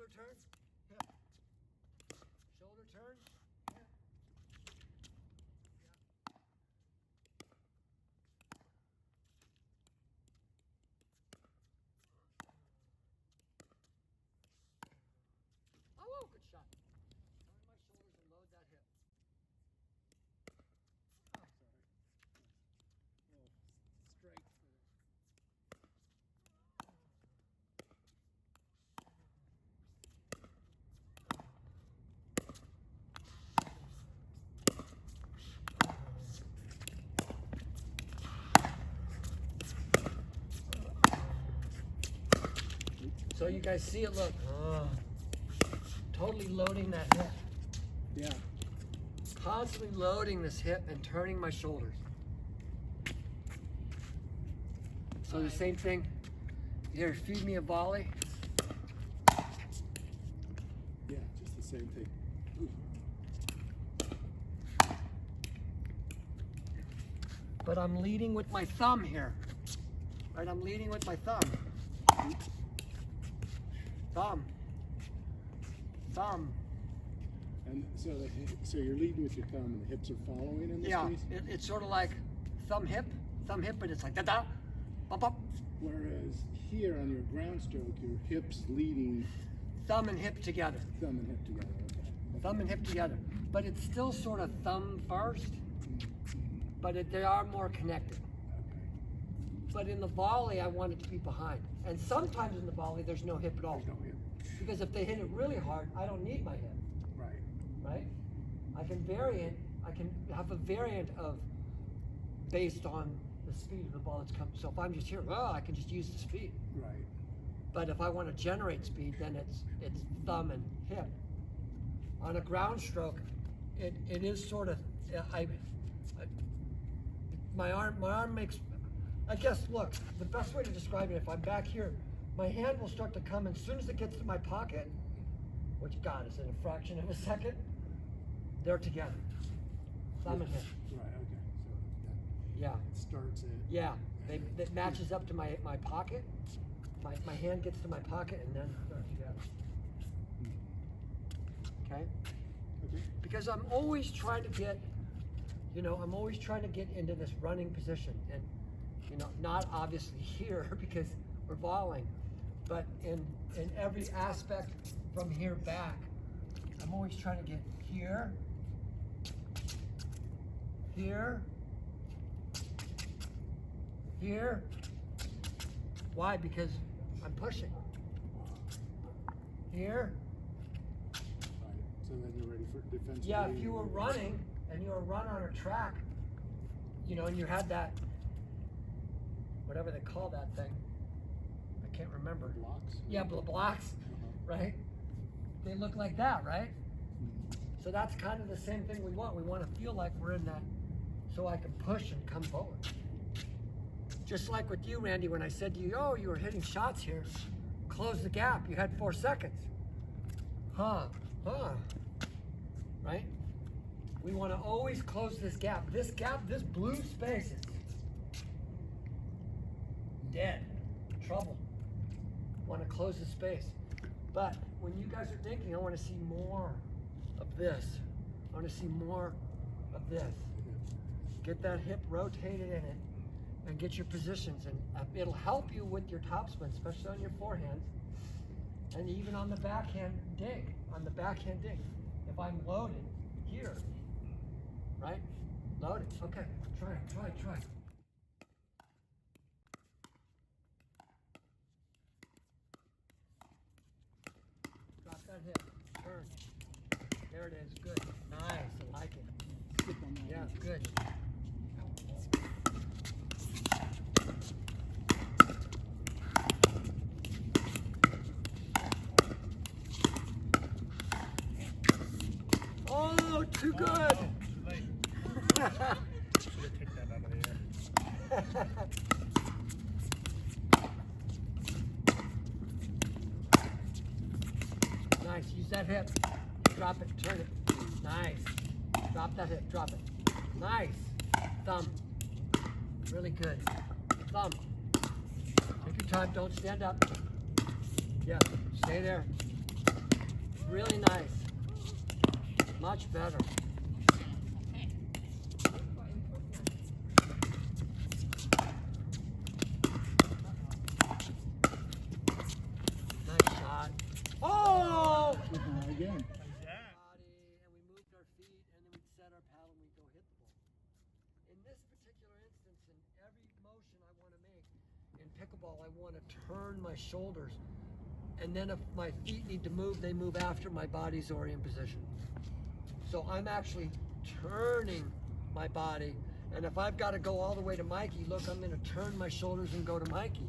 Shoulder turn, hip. Shoulder turn, hip. Oh, good shot. Turn my shoulders and load that hip. Oh, sorry. Oh, straight for this. So you guys see it, look. Totally loading that hip. Yeah. Constantly loading this hip and turning my shoulders. So the same thing. Here, feed me a volley. Yeah, just the same thing. Ooh. But I'm leading with my thumb here. Right, I'm leading with my thumb. Thumb. Thumb. And so you're leading with your thumb and the hips are following in this case? Yeah, it's sort of like thumb hip, but it's like da-da, bump up. Whereas here on your ground stroke, your hips leading. Thumb and hip together. Thumb and hip together, okay. Thumb and hip together. But it's still sort of thumb first, but they are more connected. But in the volley, I want it to be behind. And sometimes in the volley, there's no hip at all. There's no hip. Because if they hit it really hard, I don't need my hip. Right. Right? I can have a variant of based on the speed of the ball that's coming. So if I'm just here, well, I can just use the speed. Right. But if I want to generate speed, then it's thumb and hip. On a ground stroke, it is sort of my arm makes. I guess, look, the best way to describe it, if I'm back here, my hand will start to come, and as soon as it gets to my pocket, which, God, is in a fraction of a second, they're together. Thumb and hip. Right, okay. So Yeah. it starts it. Yeah, it matches up to my pocket. My hand gets to my pocket, and then they're together. Okay? Okay. Because I'm always trying to get, into this running position. And not obviously here because we're volleying, but in every aspect from here back, I'm always trying to get here, here, here. Why? Because I'm pushing. Here. Right. So then you're ready for defensive. Yeah, if you were running and you were running on a track, and you had that, whatever they call that thing, I can't remember. Blocks? Yeah, blocks, right? They look like that, right? So that's kind of the same thing we want. We want to feel like we're in that, so I can push and come forward. Just like with you, Randy, when I said to you, oh, you were hitting shots here, close the gap, you had 4 seconds. Right? We want to always close this gap. This blue space is dead, trouble. Want to close the space. But when you guys are thinking, I want to see more of this. I want to see more of this. Get that hip rotated in it and get your positions. And it'll help you with your topspin, especially on your forehand. And even on the backhand dig. If I'm loaded here, right? Loaded. Okay, try. Drop that hip. Turn. There it is. Good. Nice. I like it. Skip on that. Yeah, good. Oh, too good. Oh, too late. Should have kicked that out of the air. Nice. Use that hip. Drop it. Turn it. Nice. Drop that hip. Drop it. Nice. Thumb. Really good. Thumb. Take your time. Don't stand up. Yeah. Stay there. really nice. Much better. Nice shot. Oh! Again. Body, and we moved our feet, and then we'd set our paddle and we'd go hit the ball. In this particular instance, in every motion I want to make in pickleball, I want to turn my shoulders, and then if my feet need to move, they move after my body's orient position. So I'm actually turning my body, and if I've got to go all the way to Mikey, look, I'm going to turn my shoulders and go to Mikey.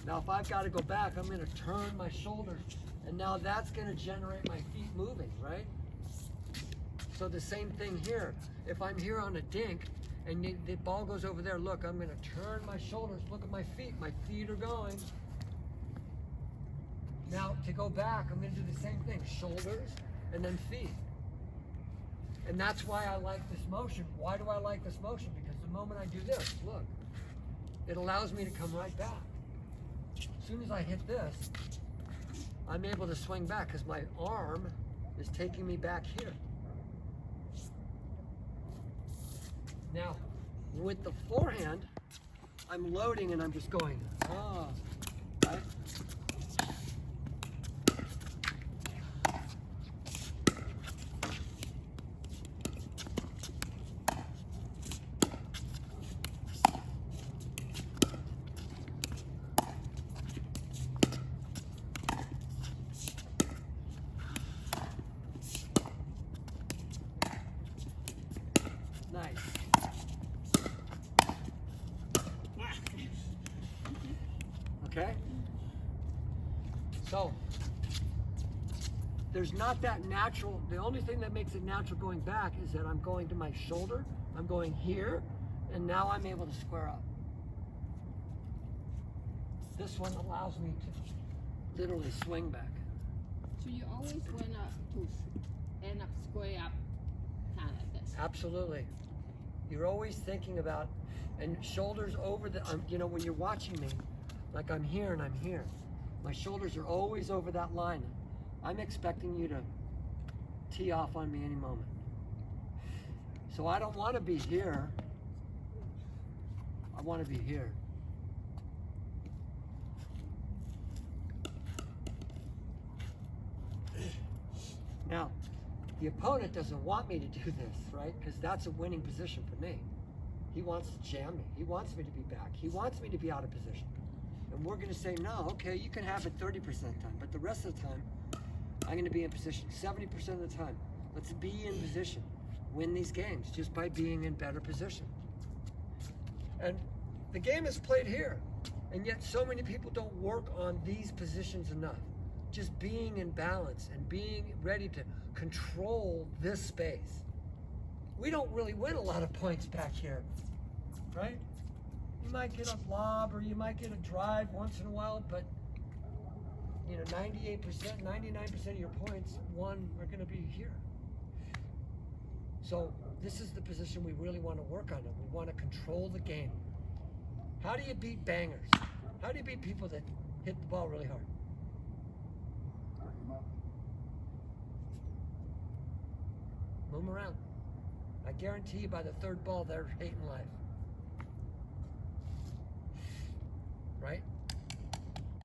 Now if I've got to go back, I'm going to turn my shoulders, and now that's going to generate my feet moving, right? So the same thing here. If I'm here on a dink and the ball goes over there, look, I'm going to turn my shoulders, look at my feet are going. Now to go back, I'm going to do the same thing, shoulders and then feet. And that's why I like this motion. Why do I like this motion? Because the moment I do this, look, it allows me to come right back. As soon as I hit this, I'm able to swing back because my arm is taking me back here. Now, with the forehand, I'm loading and I'm just going, right? Nice. Okay? So, there's not that natural, the only thing that makes it natural going back is that I'm going to my shoulder, I'm going here, and now I'm able to square up. This one allows me to literally swing back. So you always want to end up square up, kind of like this. Absolutely. You're always thinking about, and shoulders over the, you know, when you're watching me, like I'm here and I'm here, my shoulders are always over that line. I'm expecting you to tee off on me any moment. So I don't want to be here. I want to be here. Now, the opponent doesn't want me to do this, right? Because that's a winning position for me. He wants to jam me. He wants me to be back. He wants me to be out of position. And we're going to say, no, okay, you can have it 30% of the time, but the rest of the time, I'm going to be in position 70% of the time. Let's be in position. Win these games just by being in better position. And the game is played here. And yet so many people don't work on these positions enough. Just being in balance and being ready to control this space. We don't really win a lot of points back here, right? You might get a lob or you might get a drive once in a while, but you know, 98%, 99% of your points won are going to be here. So this is the position we really want to work on. We want to control the game. How do you beat bangers? How do you beat people that hit the ball really hard? Move them around. I guarantee you by the third ball, they're hating life. Right?